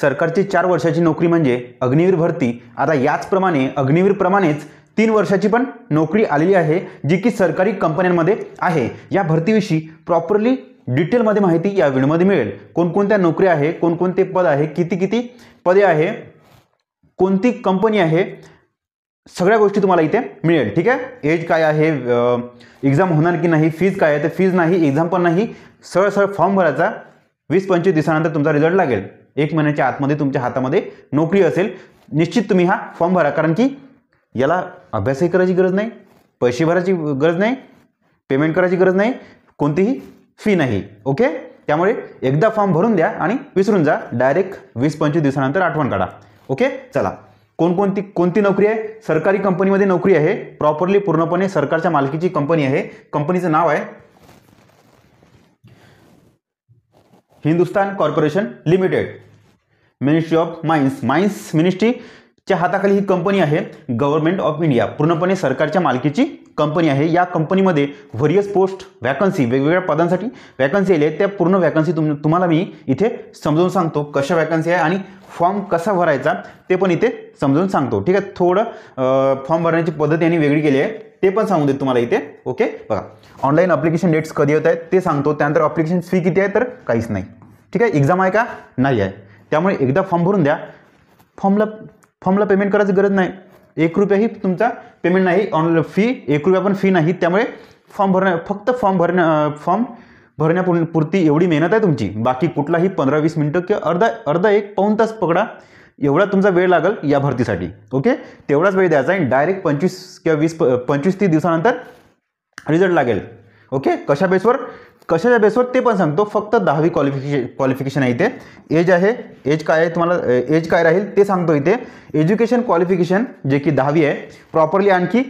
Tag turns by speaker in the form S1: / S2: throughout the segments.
S1: सरकारची 4 वर्षाची नोकरी म्हणजे अग्निवीर भरती. आता याचप्रमाणे अग्निवीरप्रमाणेच 3 वर्षाची पण नोकरी आलेली आहे, जी की सरकारी कंपन्यांमध्ये आहे. या भरतीविषयी प्रॉपरली डिटेलमध्ये माहिती या व्हिडिओमध्ये मिळेल. कोणकोणत्या नोकऱ्या आहे, कोणकोणते पद आहे, किती पदे आहे, कोणती कंपनी आहे, सगळ्या गोष्टी तुम्हाला इथे मिळेल. ठीक आहे. एज काय आहे, एक्झाम होणार की नाही, फीज काय आहे, तर फीज नाही, एक्झाम पण नाही. सरळ फॉर्म भरायचा. 20-25 दिवसानंतर तुमचा रिझल्ट लागेल. 1 महिन्याच्या आतमध्ये तुमच्या हातामध्ये नोकरी असेल. निश्चित तुम्ही हा फॉर्म भरा, कारण की याला अभ्यासही करायची गरज नाही, पैसे भरायची गरज नाही, पेमेंट करायची गरज नाही, कोणतीही फी नाही. ओके. त्यामुळे एकदा फॉर्म भरून द्या आणि विसरून जा. डायरेक्ट 20-25 दिवसानंतर आठवण काढा. ओके. चला, कोणती नोकरी आहे? सरकारी कंपनीमध्ये नोकरी आहे. प्रॉपरली पूर्णपणे सरकारच्या मालकीची कंपनी आहे. कंपनीचं नाव आहे Hindustan corporation limited. Ministry of mines मिनिस्ट्रीच्या हाताखाली ही कंपनी आहे. गव्हर्नमेंट ऑफ इंडिया, पूर्णपणे सरकारच्या मालकीची कंपनी आहे. या कंपनीमध्ये व्हेरियस पोस्ट वॅकन्सी, वेगवेगळ्या पदांसाठी वॅकन्सी आली आहे. त्या पूर्ण वॅकन्सी तुम्हाला मी इथे समजावून सांगतो. कशा वॅकन्सी आहे आणि फॉर्म कसा भरायचा ते पण इथे समजावून सांगतो. ठीक आहे. थोडं फॉर्म भरण्याची पद्धत यांनी वेगळी केली आहे, ते पण सांगू देत तुम्हाला इथे. ओके. बघा, ऑनलाईन अप्लिकेशन डेट्स कधी होत आहेत ते सांगतो. त्यानंतर अप्लिकेशन फी किती आहे, तर काहीच नाही. ठीक आहे. एक्झाम आहे का, नाही आहे. त्यामुळे एकदा फॉर्म भरून द्या. फॉर्मला पेमेंट करायची गरज नाही. 1 रुपयाही तुमचा पेमेंट नाही. ऑनलाईन फी 1 रुपया पण फी नाही. त्यामुळे फक्त फॉर्म भरण्यापुरती एवढी मेहनत आहे तुमची. बाकी कुठलाही 15-20 मिनिटं किंवा अर्धा 1 पाऊण तास पकडा, एवढा तुमचा वेळ लागेल या भरतीसाठी. ओके. तेवढाच वेळ द्यायचा आहे. डायरेक्ट 25-30 दिवसानंतर रिझल्ट लागेल. ओके. कशाच्या बेसवर ते पण सांगतो. फक्त 10वी क्वालिफिकेशन आहे इथे. एज आहे, एज काय आहे तुम्हाला, एज काय राहील ते सांगतो इथे. एज्युकेशन क्वालिफिकेशन जे की 10वी आहे. प्रॉपरली आणखी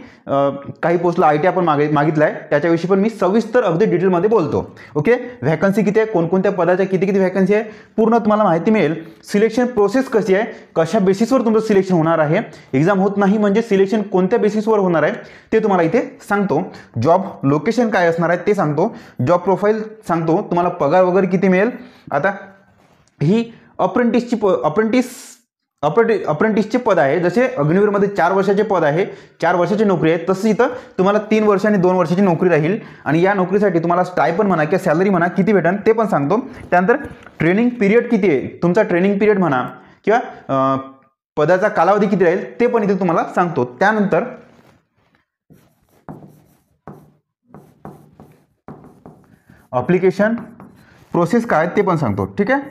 S1: काही पोस्टला ITI पण मागितलं आहे, त्याच्याविषयी पण मी सविस्तर अगदी डिटेलमध्ये बोलतो. ओके. व्हॅकन्सी किती आहे, कोणकोणत्या पदाच्या किती व्हॅकन्सी आहे, पूर्ण तुम्हाला माहिती मिळेल. सिलेक्शन प्रोसेस कशी आहे, कशा बेसिसवर तुमचं सिलेक्शन होणार आहे, एक्झाम होत नाही म्हणजे सिलेक्शन कोणत्या बेसिसवर होणार आहे ते तुम्हाला इथे सांगतो. जॉब लोकेशन काय असणार आहे ते सांगतो. जॉब प्रोफाईल सांगतो. तुम्हाला पगार वगैरे किती मिळेल. आता ही अप्रेंटिसचे पद आहे. जसे अग्निवीरमध्ये 4 वर्षाचे पद आहे, 4 वर्षाची नोकरी आहे, तसं इथं तुम्हाला 3 वर्ष आणि 2 वर्षाची नोकरी राहील. आणि या नोकरीसाठी तुम्हाला स्टायपन म्हणा किंवा सॅलरी म्हणा किती भेटेल ते पण सांगतो. त्यानंतर ट्रेनिंग पिरियड किती आहे, तुमचा ट्रेनिंग पिरियड म्हणा किंवा पदाचा कालावधी किती राहील ते पण इथे तुम्हाला सांगतो. त्यानंतर अप्लिकेशन प्रोसेस काय ते पण सांगतो. ठीक आहे.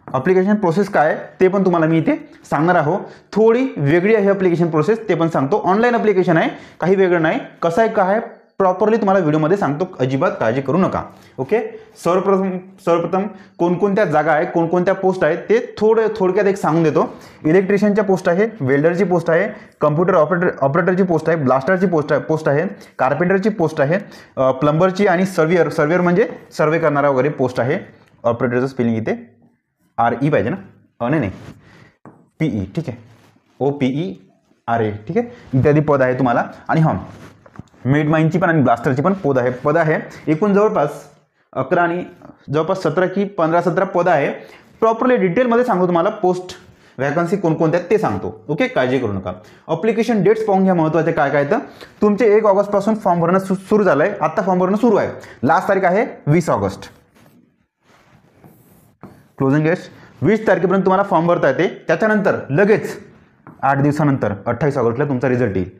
S1: अप्लिकेशन प्रोसेस काय ते पण तुम्हाला मी इथे सांगणार आहो. थोडी वेगळी आहे अप्लिकेशन प्रोसेस, ते पण सांगतो. ऑनलाईन अप्लिकेशन आहे, काही वेगळं नाही. कसं आहे काय प्रॉपरली तुम्हाला व्हिडिओमध्ये सांगतो. अजिबात काळजी करू नका. ओके. सर्वप्रथम कोणकोणत्या जागा आहे, कोणकोणत्या पोस्ट आहेत ते थोडक्यात एक सांगून देतो. इलेक्ट्रिशियनच्या पोस्ट आहे, वेल्डरची पोस्ट आहे, कम्प्युटर ऑपरेटरची पोस्ट आहे, ब्लास्टरची पोस्ट आहे, कार्पेंटरची पोस्ट आहे, प्लंबरची आणि सर्व्हेअर म्हणजे सर्वे करणारा वगैरे पोस्ट आहे. ऑपरेटरचं स्पेलिंग इथे RE पाहिजे ना, नाही PE. ठीक आहे. OPERA. ठीक आहे. इत्यादी पद आहे तुम्हाला. आणि मेड माइनची पण आणि ब्लास्टरची पण पद आहे. एकूण जवळपास 11 आणि जवळपास 17 की 15-17 पद आहे. प्रॉपरली डिटेलमध्ये सांगतो तुम्हाला. पोस्ट वॅकन्सी कोणकोणत्या ते सांगतो. ओके. काळजी करू नका. अप्लिकेशन डेट्स पाहून घ्या महत्त्वाचे काय तर. तुमचे 1 ऑगस्टपासून फॉर्म भरणं सुरू झालं आहे. आत्ता फॉर्म भरणं सुरू आहे. लास्ट तारीख आहे 20 ऑगस्ट. क्लोजिंग डेट 20 तारखेपर्यंत तुम्हाला फॉर्म भरता येते. त्याच्यानंतर लगेच 8 दिवसानंतर 28 ऑगस्टला तुमचा रिझल्ट येईल.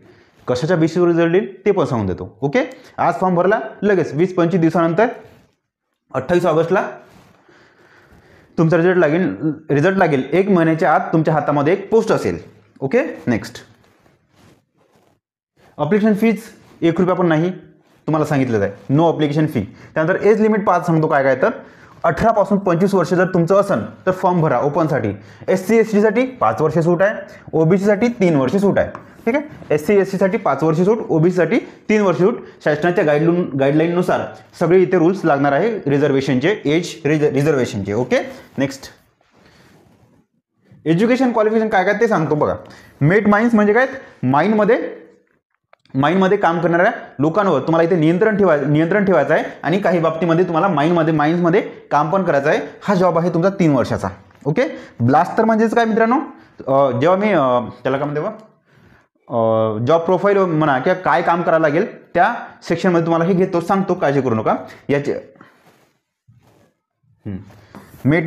S1: कशाच्या बेसिसवर रिझल्ट येईल ते पण सांगून देतो. ओके. आज फॉर्म भरला, लगेच 20-25 दिवसानंतर 28 ऑगस्टला तुमचा रिझल्ट लागेल. 1 महिन्याच्या आत तुमच्या हातामध्ये एक पोस्ट असेल. ओके. नेक्स्ट, अप्लिकेशन फीज 1 रुपया पण नाही तुम्हाला सांगितलं आहे. No application fee. त्यानंतर एज लिमिट 5 सांगतो काय तर 18 पासून 25 वर्ष जर तुमचं असेल तर फॉर्म भरा ओपनसाठी. SC/ST साठी 5 वर्ष सूट आहे, OBC साठी 3 वर्ष सूट आहे. ठीक आहे. SC/ST साठी 5 वर्ष सूट, OBC साठी 3 वर्ष सूट. शासनाच्या गाईडलाईननुसार सगळे इथे रूल्स लागणार आहे रिझर्वेशनचे, एज रिझर्वेशनचे. ओके. नेक्स्ट, एज्युकेशन क्वालिफिकेशन काय ते सांगतो बघा. मेड माइन्स म्हणजे काय, माइनमध्ये काम करणाऱ्या लोकांवर तुम्हाला इथे नियंत्रण ठेवायचं आहे आणि काही बाबतीमध्ये तुम्हाला माइन्समध्ये काम पण करायचं आहे. हा जॉब आहे तुमचा 3 वर्षाचा. ओके. ब्लास्टर म्हणजेच काय मित्रांनो, जेव्हा मी त्याला काय म्हणते जॉब प्रोफाईल म्हणा किंवा काय काम करायला लागेल त्या सेक्शनमध्ये तुम्हाला हे घेतो, सांगतो, काळजी करू नका. याचे मेट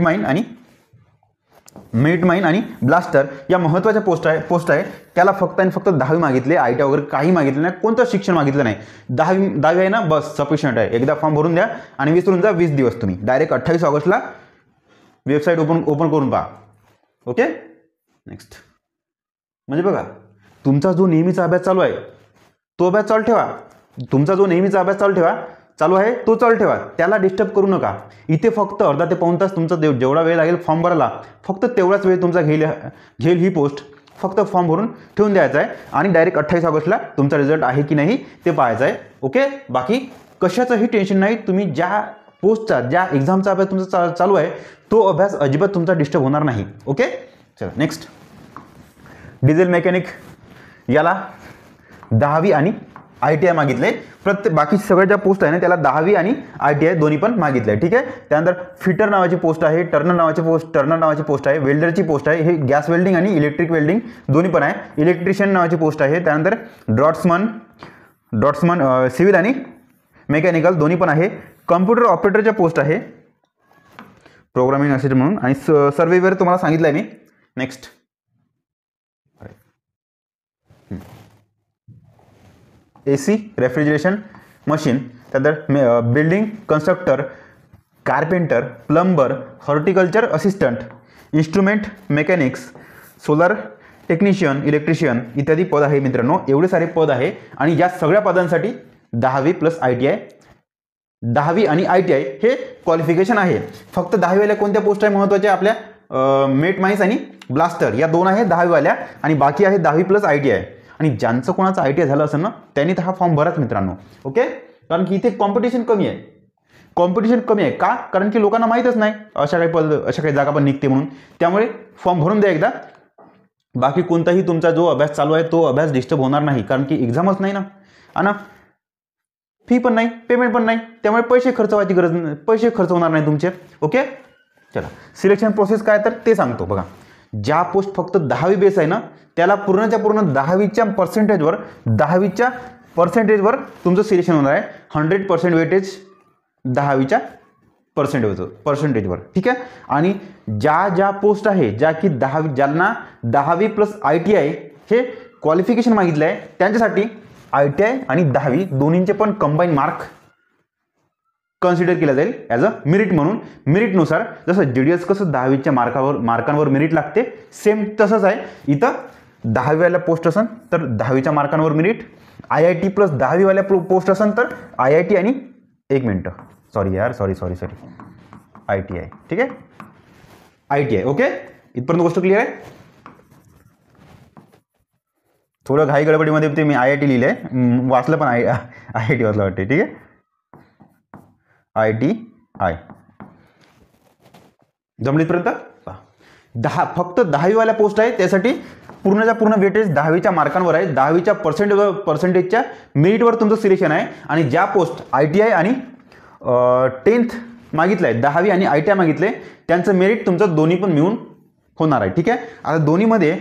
S1: माइन आणि ब्लास्टर या महत्त्वाच्या पोस्ट आहे. त्याला फक्त आणि फक्त 10वी मागितले, ITI वगैरे काही मागितलं नाही, कोणतं शिक्षण मागितलं नाही. 10वी आहे ना, बस सफिशियंट आहे. एकदा फॉर्म भरून द्या आणि विसरून जा. 20 दिवस तुम्ही डायरेक्ट 28 ऑगस्टला वेबसाईट ओपन करून पहा. ओके. नेक्स्ट म्हणजे बघा, तुमचा जो नेहमीचा अभ्यास चालू आहे तो अभ्यास चालू ठेवा. तुमचा जो नेहमीचा अभ्यास चालू आहे तो चालू ठेवा, त्याला डिस्टर्ब करू नका. इथे फक्त अर्धा ते पाऊण तास तुमचा जेवढा वेळ लागेल फॉर्म भरायला, फक्त तेवढाच वेळ तुमचा घेईल ही पोस्ट. फक्त फॉर्म भरून ठेवून द्यायचा आहे आणि डायरेक्ट 28 ऑगस्टला तुमचा रिझल्ट आहे की नाही ते पाहायचं आहे. ओके. बाकी कशाचंही टेन्शन नाही. तुम्ही ज्या पोस्टचा, ज्या एक्झामचा अभ्यास तुमचा चालू आहे तो अभ्यास अजिबात तुमचा डिस्टर्ब होणार नाही. ओके. चला नेक्स्ट, डिझेल मेकॅनिक याला 10वी आणि ITI मागितले. बाकी सगळ्या ज्या पोस्ट आहे ना त्याला 10वी आणि ITI दोन्ही पण मागितले. ठीक आहे. त्यानंतर फिटर नावाची पोस्ट आहे, टर्नर नावाची पोस्ट आहे, वेल्डरची पोस्ट आहे. हे गॅस वेल्डिंग आणि इलेक्ट्रिक वेल्डिंग दोन्ही पण आहे. इलेक्ट्रिशियन नावाची पोस्ट आहे. त्यानंतर ड्रॉट्समन सिव्हिल आणि मेकॅनिकल दोन्ही पण आहे. कम्प्युटर ऑपरेटरच्या पोस्ट आहे, प्रोग्रामिंग असिस्टंट म्हणून. आणि सर्वेवर तुम्हाला सांगितलं आहे मी. नेक्स्ट, AC रेफ्रिजरेशन मशीन, त्यानंतर building constructor, carpenter, plumber, horticulture assistant, instrument mechanics, solar technician, electrician इत्यादी पद आहे मित्रांनो. एवढे सारे पद आहे आणि या सगळ्या पदांसाठी 10वी प्लस ITI, 10वी आणि ITI हे क्वालिफिकेशन आहे. फक्त 10वी वाल्या कोणत्या पोस्ट आहे महत्त्वाच्या आपल्या, मेट माइन्स आणि ब्लास्टर या दोन आहे 10वी वाल्या, आणि बाकी आहे 10वी प्लस ITI. आणि ज्यांचं कोणाचं ITI झालं असेल ना त्यांनी तर हा फॉर्म भराच मित्रांनो. ओके. कारण की इथे कॉम्पिटिशन कमी आहे. का? कारण की लोकांना माहीतच नाही अशा काही जागा पण निघते म्हणून. त्यामुळे फॉर्म भरून द्या एकदा. बाकी कोणताही तुमचा जो अभ्यास चालू आहे तो अभ्यास डिस्टर्ब होणार नाही, कारण की एक्झामच नाही ना, आणि फी पण नाही, पेमेंट पण नाही. त्यामुळे पैसे खर्च होणार नाही तुमचे. ओके. चला, सिलेक्शन प्रोसेस काय तर ते सांगतो. बघा, ज्या पोस्ट फक्त 10वी बेस आहे ना त्याला पूर्णच्या पूर्ण 10वीच्या पर्सेंटेजवर तुमचं सिलेक्शन होणार आहे. 100% वेटेज 10वीच्या पर्सेंटेजवर. ठीक आहे. आणि ज्या पोस्ट आहे ज्यांना 10वी प्लस ITI हे क्वालिफिकेशन मागितलं आहे त्यांच्यासाठी ITI आणि 10वी दोन्हींचे पण कंबाईन मार्क कन्सिडर केला जाईल ॲज अ मेरिट म्हणून. मेरिटनुसार जसं GDS कसं 10वीच्या मार्कांवर मेरिट लागते, सेम तसंच आहे इथं. 10वी वाल्या पोस्ट असेल तर 10वीच्या मार्कांवर मेरिट, IIT प्लस 10वी वाल्या पोस्ट असेल तर IIT आणि ITI. ठीक आहे. ITI. ओके. इथपर्यंत गोष्ट क्लिअर आहे. थोडं घाई गडबडीमध्ये ते मी IIT लिहिलंय, वाचलं पण IIT वाचलं वाटते. ठीक आहे. ITI जमलीपर्यंत फक्त 10वी वाल्या पोस्ट आहे, त्यासाठी पूर्णच्या पूर्ण वेटेज 10वीच्या मार्कांवर आहे. 10वीच्या पर्सेंटेजच्या मेरिटवर तुमचं सिलेक्शन आहे. आणि ज्या पोस्ट ITI आणि 10th मागितलं आहे, 10वी आणि ITI मागितले, त्यांचं मेरिट तुमचं दोन्ही पण मिळून होणार आहे. ठीक आहे. आता दोन्हीमध्ये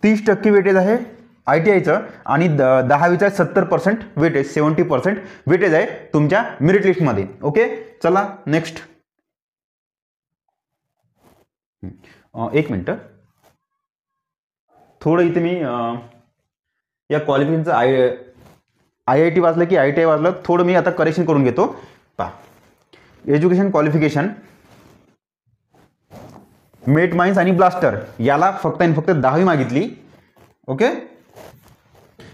S1: 30% वेटेज आहे ITIचं आणि 10वीचा 70% वेटेज, 70% वेटेज आहे तुमच्या मेरिट लिस्टमध्ये. ओके. चला नेक्स्ट, एक मिनटं, थोडं इथे मी या क्वालिफिकेशनचं IIT वाचलं की ITI वाचलं, थोडं मी आता करेक्शन करून घेतो. पहा, एज्युकेशन क्वालिफिकेशन मेट माइन्स आणि ब्लास्टर याला फक्त 10वी मागितली. ओके.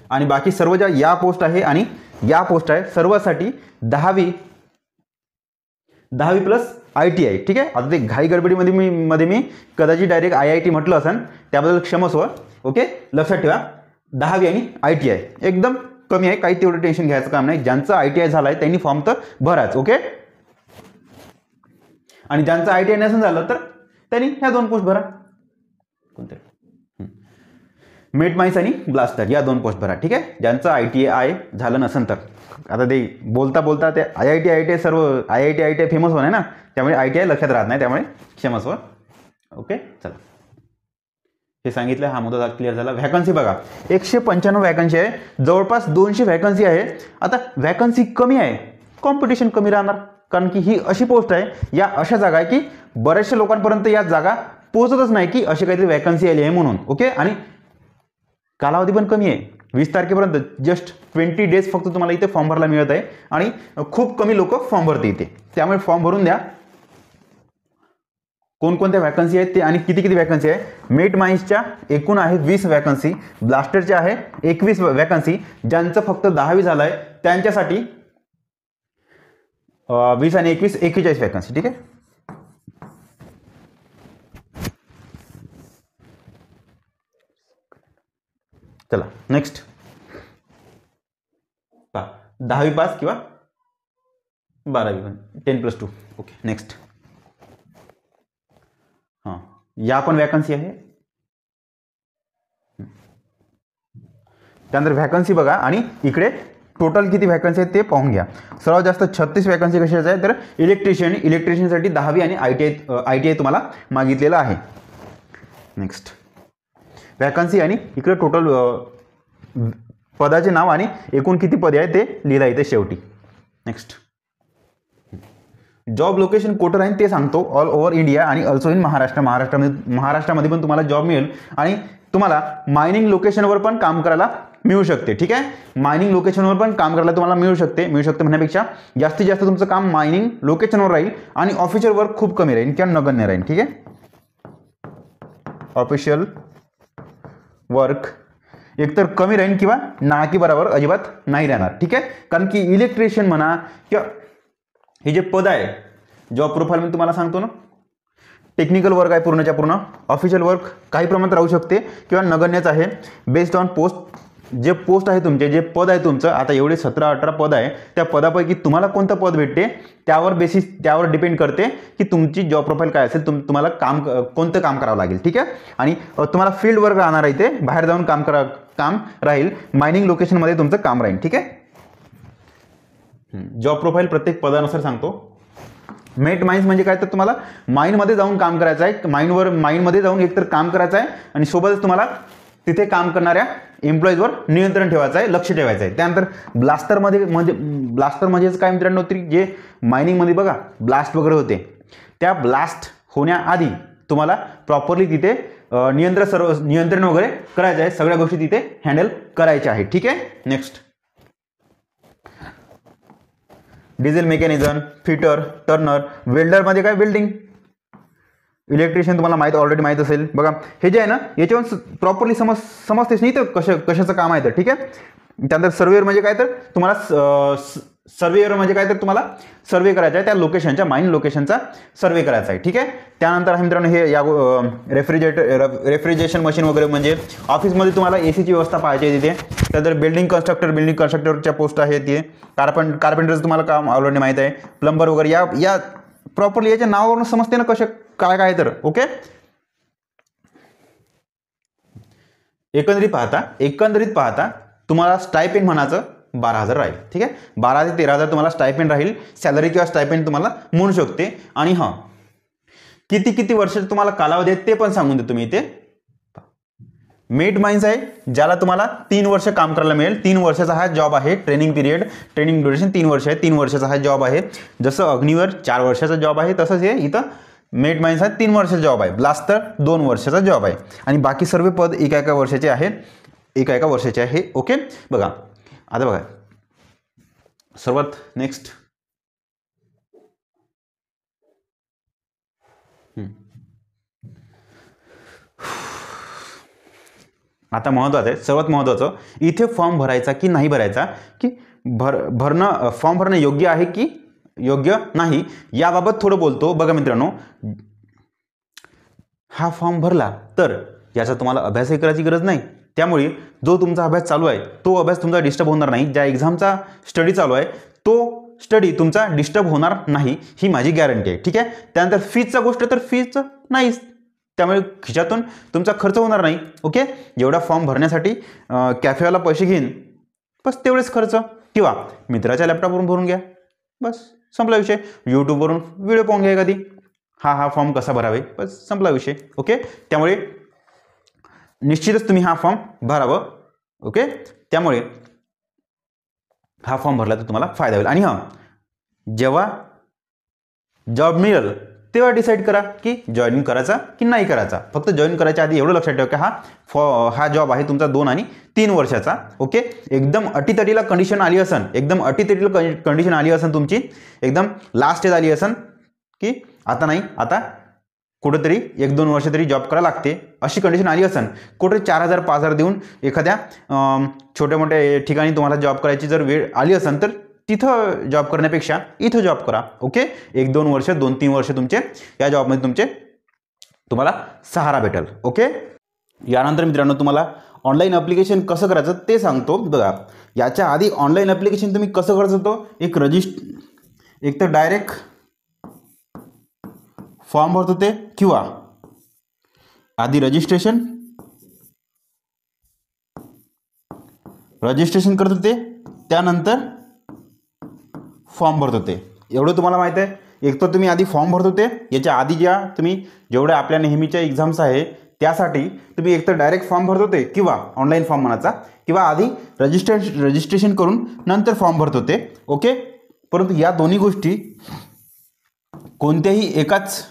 S1: आणि बाकी सर्व ज्या या पोस्ट आहे आणि या पोस्ट आहे सर्वांसाठी 10वी प्लस ITI. ठीक आहे. आता ते घाई गडबडीमध्ये मी कदाचित डायरेक्ट IIT म्हटलं असेल, त्याबद्दल क्षमस्व. ओके. लक्षात ठेवा, 10वी आणि ITI एकदम कमी आहे, काही तेवढं टेन्शन घ्यायचं काम नाही. ज्यांचं ITI झालं आहे त्यांनी फॉर्म तर भराच. ओके. आणि ज्यांचं ITI नसेल झालं तर त्यांनी ह्या दोन पोस्ट भरा. कोणते मेट माईन्स आणि ब्लास्टर या 2 पोस्ट भरा. ठीक आहे. ज्यांचं ITI झालं नसेल तर आता ते बोलता बोलता ते IIT सर्व IIT फेमस होणार ना, त्यामुळे ITI लक्षात राहत नाही, त्यामुळे क्षमस्व. ओके चला, हे सांगितलं. हा मुद्दा क्लिअर झाला. व्हॅकन्सी बघा 195 व्हॅकन्सी आहे, जवळपास 200 व्हॅकन्सी आहे. आता व्हॅकन्सी कमी आहे, कॉम्पिटिशन कमी राहणार, कारण की ही अशी पोस्ट आहे, या अशा जागा आहे की बऱ्याचशा लोकांपर्यंत या जागा पोहोचतच नाही की अशी काहीतरी व्हॅकन्सी आली आहे म्हणून. ओके. आणि कालावधी पण कमी आहे, 20 तारखेपर्यंत. जस्ट 20 डेज फक्त तुम्हाला इथे फॉर्म भरायला मिळत आहे आणि खूप कमी लोक फॉर्म भरते इथे, त्यामुळे फॉर्म भरून द्या. कोणकोणत्या व्हॅकन्सी आहेत ते आणि किती किती व्हॅकन्सी आहे. मेट माईन्सच्या एकूण आहे 20 व्हॅकन्सी, ब्लास्टरच्या आहे 21 व्हॅकन्सी. ज्यांचं फक्त 10वी झालं आहे त्यांच्यासाठी 20 आणि 21 41 व्हॅकन्सी. ठीक आहे. चला नेक्स्ट. 10वी पास किंवा 12वी 10+2. Okay next. हां, या पण व्हॅकन्सी आहे. त्यानंतर व्हॅकन्सी बघा आणि इकडे टोटल किती व्हॅकन्सी आहेत ते पाहून घ्या. सर्वात जास्त 36 व्हॅकन्सी कशाचं आहे तर इलेक्ट्रिशियनसाठी 10वी आणि ITI तुम्हाला मागितलेलं आहे. नेक्स्ट व्हॅकन्सी आणि इकडे टोटल पदाचे नाव आणि एकूण किती पदे आहे ते लिहिलं इथे शेवटी. नेक्स्ट जॉब लोकेशन कुठं राहील ते सांगतो. ऑल ओव्हर इंडिया आणि ऑल्सो इन महाराष्ट्र. महाराष्ट्रामध्ये पण तुम्हाला जॉब मिळेल आणि तुम्हाला मायनिंग लोकेशनवर पण काम करायला मिळू शकते. ठीक आहे. मायनिंग लोकेशनवर पण काम करायला तुम्हाला मिळू शकते म्हणण्यापेक्षा जास्तीत जास्त तुमचं काम मायनिंग लोकेशनवर राहील आणि ऑफिशियल वर्क खूप कमी राहील किंवा नगण्य राहील. ठीक आहे. ऑफिशियल वर्क एकतर कमी राहील किंवा ना की बरोबर अजिबात नाही राहणार. ठीक आहे. कारण की इलेक्ट्रिशियन म्हणा किंवा हे जे पद आहे जॉब प्रोफाईल मी तुम्हाला सांगतो ना, टेक्निकल वर्क आहे पूर्णच्या पूर्ण. ऑफिशियल वर्क काही प्रमाणात राहू शकते किंवा नगण्यच आहे. बेस्ड ऑन पोस्ट, जे पोस्ट आहे तुमचे, जे पद आहे तुमचं, आता एवढे 17-18 पद आहे, त्या पदापैकी तुम्हाला कोणतं पद भेटते त्यावर डिपेंड करते की तुमची जॉब प्रोफाईल काय असेल, तुम्हाला कोणतं काम करावं लागेल. ठीक आहे. आणि तुम्हाला फील्ड वर्क राहणार आहे, ते बाहेर जाऊन काम राहील, मायनिंग लोकेशनमध्ये तुमचं काम राहील. ठीक आहे. जॉब प्रोफाईल प्रत्येक पदानुसार सांगतो. मेट माइन्स म्हणजे काय तर तुम्हाला माइनमध्ये जाऊन काम करायचं आहे, माइनमध्ये जाऊन एकतर काम करायचं आहे आणि सोबतच तुम्हाला तिथे काम करणाऱ्या एम्प्लॉईजवर नियंत्रण ठेवायचं आहे, लक्ष ठेवायचं आहे. त्यानंतर ब्लास्टर म्हणजेच काय मित्रांनो, जे मायनिंगमध्ये बघा ब्लास्ट वगैरे होते, त्या ब्लास्ट होण्याआधी तुम्हाला प्रॉपरली तिथे नियंत्रण वगैरे करायचं आहे, सगळ्या गोष्टी तिथे हँडल करायच्या आहेत. ठीक आहे. Next diesel mechanism, fitter, turner, वेल्डरमध्ये काय वेल्डिंग, इलेक्ट्रिशियन तुम्हाला ऑलरेडी माहीत असेल. बघा हे जे आहे ना, याच्यावर प्रॉपरली समजतेच नाही तर कशाचं काम आहे तर. ठीक आहे. त्यानंतर सर्वेअर म्हणजे काय तर तुम्हाला सर्वे करायचा आहे, त्या लोकेशनच्या माइन लोकेशनचा सर्वे करायचा आहे. ठीक आहे. त्यानंतर आहे मित्रांनो हे या रेफ्रिजरेशन मशीन वगैरे, म्हणजे ऑफिसमध्ये तुम्हाला ACची व्यवस्था पाहिजे तिथे. त्यानंतर बिल्डिंग कन्स्ट्रक्टरच्या पोस्ट आहेत तिथे. कार्पेंटरचं तुम्हाला काम ऑलरेडी माहीत आहे. प्लंबर वगैरे या प्रॉपरली याच्या नावावरून समजते ना कसे काय तर. ओके. एकंदरीत पाहता तुम्हाला स्टायपेंड म्हणायचं 12,000 राहील. ठीक आहे. 12,000 ते 13,000 तुम्हाला स्टायपेंड राहील, सॅलरी किंवा स्टायपेंड तुम्हाला म्हणू शकते. आणि हां, किती वर्षाचा तुम्हाला कालावधी आहे ते पण सांगून देतो मी इथे. मेट माइन्स आहे, ज्याला तुम्हाला 3 वर्ष काम करायला मिळेल. 3 वर्षाचा हा जॉब आहे. ट्रेनिंग ड्युरेशन 3 वर्ष आहे. 3 वर्षाचा हा जॉब आहे. जसं अग्निवर 4 वर्षाचा जॉब आहे, तसंच हे इथं मेट माइन्स हा 3 वर्षाचा जॉब आहे. ब्लास्टर 2 वर्षाचा जॉब आहे. आणि बाकी सर्व पद एका वर्षाचे आहेत, एका वर्षाचे आहे. ओके. बघा आता बघा सर्वात नेक्स्ट आता महत्त्वाचं आहे, सर्वात महत्त्वाचं, इथे फॉर्म भरायचा की नाही भरायचा, की फॉर्म भरणं योग्य आहे की योग्य नाही याबाबत थोडं बोलतो. बघा मित्रांनो, हा फॉर्म भरला तर याचा तुम्हाला अभ्यासही करायची गरज नाही. त्यामुळे जो तुमचा अभ्यास चालू आहे तो अभ्यास तुमचा डिस्टर्ब होणार नाही. ज्या एक्झामचा स्टडी चालू आहे तो स्टडी तुमचा डिस्टर्ब होणार नाही, ही माझी गॅरंटी आहे. ठीक आहे. त्यानंतर फीजचा गोष्ट तर फीज नाहीच, त्यामुळे खिशातून तुमचा खर्च होणार नाही. ओके, जेवढा फॉर्म भरण्यासाठी कॅफेवाला पैसे घेईन बस तेवढेच खर्च, किंवा मित्राच्या लॅपटॉपवरून भरून घ्या, बस संपला विषय. यूट्यूबवरून व्हिडिओ पाहून घ्या एखादी, हा फॉर्म कसा भरावे, बस संपला विषय. ओके, त्यामुळे निश्चितच तुम्ही हा फॉर्म भरावं. ओके, त्यामुळे हा फॉर्म भरला तर तुम्हाला फायदा होईल. आणि जेव्हा जॉब मिळेल तेव्हा डिसाईड करा की जॉईनिंग करायचा की नाही करायचा. फक्त जॉईन करायच्या आधी एवढं लक्षात ठेवा की हा जॉब आहे तुमचा 2 आणि 3 वर्षाचा. ओके, एकदम अटीतटीला कंडिशन आली असन, एकदम अटीतटीला कंडिशन आली असन तुमची, एकदम लास्ट स्टेज आली असन की आता नाही, आता कुठेतरी 1-2 वर्ष तरी जॉब करायला लागते, अशी कंडिशन आली असन, कुठे 4,000-5,000 देऊन एखाद्या छोट्या मोठ्या ठिकाणी तुम्हाला जॉब करायची जर वेळ आली असन तर तिथं जॉब करण्यापेक्षा इथं जॉब करा. ओके, 1-2 वर्ष 2-3 वर्ष तुमचे या जॉबमध्ये तुम्हाला सहारा भेटेल. ओके, यानंतर मित्रांनो तुम्हाला ऑनलाईन ॲप्लिकेशन कसं करायचं ते सांगतो. बघा, याच्या आधी ऑनलाईन ॲप्लिकेशन तुम्ही कसं करत होतो, एक तर डायरेक्ट फॉर्म भरत होते, किंवा आधी रजिस्ट्रेशन करत होते, त्यानंतर फॉर्म भरत होते. एवढं तुम्हाला माहिती आहे. एक तर तुम्ही आधी फॉर्म भरत होते, याच्या आधी जेवढ्या आपल्या नेहमीच्या एक्झाम्स आहे त्यासाठी तुम्ही एकतर डायरेक्ट फॉर्म भरत होते, किंवा ऑनलाईन फॉर्म म्हणायचा, किंवा आधी रजिस्ट्रेशन करून नंतर फॉर्म भरत होते. ओके, परंतु या दोन्ही गोष्टी कोणत्याही एकाच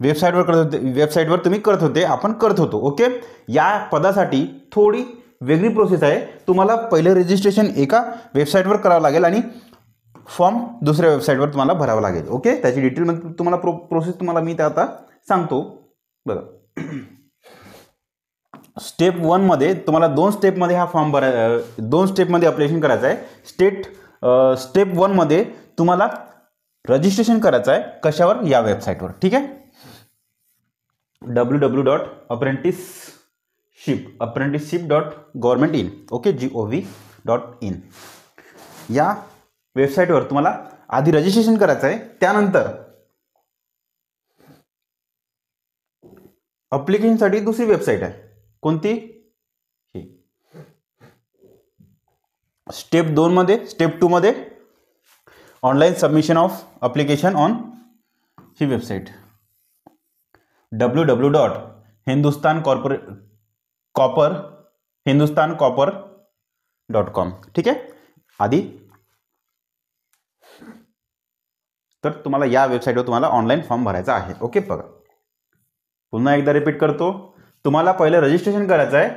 S1: वेबसाईटवर तुम्ही करत होते, आपण करत होतो. ओके, या पदासाठी थोडी वेगळी प्रोसेस आहे. तुम्हाला पहिलं रजिस्ट्रेशन एका वेबसाईटवर करावं लागेल आणि फॉर्म दुसऱ्या वेबसाईटवर तुम्हाला भरावं लागेल. ओके, त्याची डिटेलमध्ये तुम्हाला प्रोसेस तुम्हाला मी ते आता सांगतो. बघा, स्टेप 1 मध्ये तुम्हाला 2 स्टेपमध्ये हा फॉर्म 2 स्टेपमध्ये ॲप्लिकेशन करायचं आहे. स्टेप 1 मध्ये तुम्हाला रजिस्ट्रेशन करायचं आहे. कशावर? या वेबसाईटवर. ठीक आहे, www.apprenticeship.government.in. Okay, gov.in. या वेबसाईटवर तुम्हाला आधी रजिस्ट्रेशन करायचं आहे. त्यानंतर ॲप्लिकेशनसाठी दुसरी वेबसाईट आहे. कोणती? स्टेप 2 मध्ये, स्टेप 2 मध्ये online submission of application on he website www.hindustancopper.com. ठीक आहे, आधी तर तुम्हाला या वेबसाईटवर तुम्हाला ऑनलाईन फॉर्म भरायचा आहे. ओके, बघा पुन्हा एकदा रिपीट करतो. तुम्हाला पहिलं रजिस्ट्रेशन करायचं आहे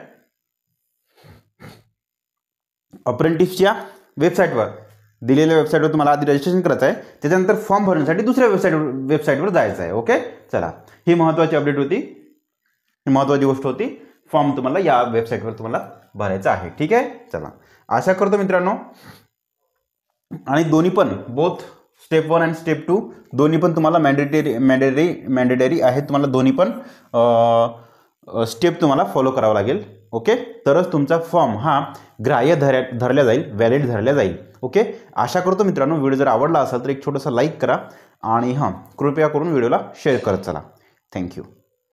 S1: अप्रेंटिसच्या वेबसाईटवर, दिलेल्या वेबसाईटवर तुम्हाला आधी रजिस्ट्रेशन करायचं आहे. त्याच्यानंतर फॉर्म भरण्यासाठी दुसऱ्या वेबसाईटवर जायचं आहे. ओके, चला, ही महत्त्वाची अपडेट होती, ही महत्त्वाची गोष्ट होती. फॉर्म तुम्हाला या वेबसाईटवर तुम्हाला भरायचा आहे. ठीक आहे, चला, आशा करतो मित्रांनो. आणि दोन्ही पण बोथ स्टेप 1 आणि स्टेप 2 दोन्ही पण तुम्हाला मॅन्डेटरी आहेत. तुम्हाला दोन्ही पण स्टेप तुम्हाला फॉलो करावं लागेल. ओके, तरच तुमचा फॉर्म हा ग्राह्य धरला जाईल, व्हॅलिड धरला जाईल. ओके, आशा करतो मित्रांनो व्हिडिओ जर आवडला असेल तर एक छोटासा लाईक करा आणि कृपया करून व्हिडिओला शेअर करत चला. थँक्यू.